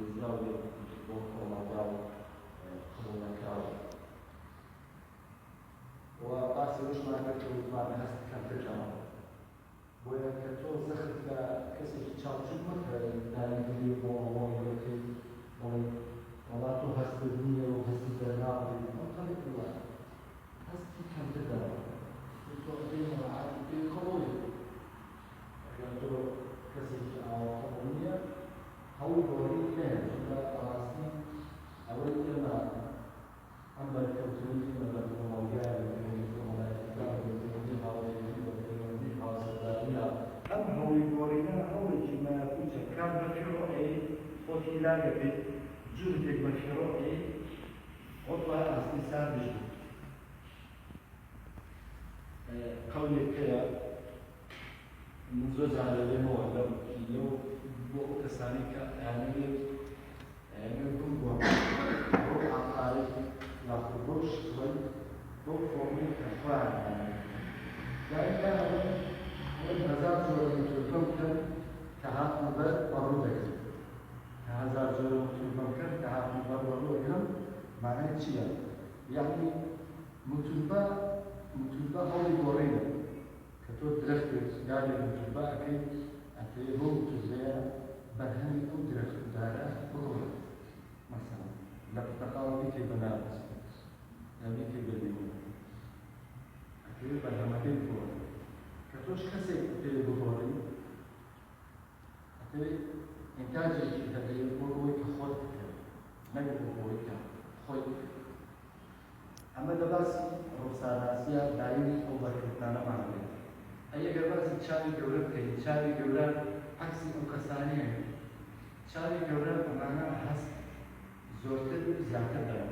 بزاوية وموضوع قبول وقاسي وش ما قلت ما نحس كم ترجمة وكتو زخت كسي تشال شو مثل دارين كلي بو يوكي ولا تو هست الدنيا وهست الدنيا وطلع كلها هست كم ترجمة تو أدين وعاد بقبول كتو كسي قبولية هو دوري كان ولا أراسي أول كلمة أما الكوتوني ولا الموجات أم هو يقولنا أول ما كنت كان مشروعي وكلاك بجهد مشروعي وطلع استثار بجهد قولك من زوج على ليمو ولا كيلو وكساني يعني يكون روح عقارب ناخذ برش شوي روح فوقي كفاية لأن هزار جور ممكن كهات مبر ورودك هزار جور ممكن كهات مبر ورودك معناه شيء يعني متوبة هو يورينا كتوت درخت قال متوبة أكيد هو متوبة برهني أو درخت دارة بقول مثلا لا تقاوم بك بنات بك بالليل أكيد برهمتين فوق كتوش كسي في بطولي أكيد إنتاج الكتابية بقولي كخود نقدر بقولي كخود أما دباس روساناسيا دايري أو بركتنا معنا أي جباس تشاري جورب كي تشاري جورب عكسي أو كسانية تشاري جورب معنا حس زورتر زيادة دارم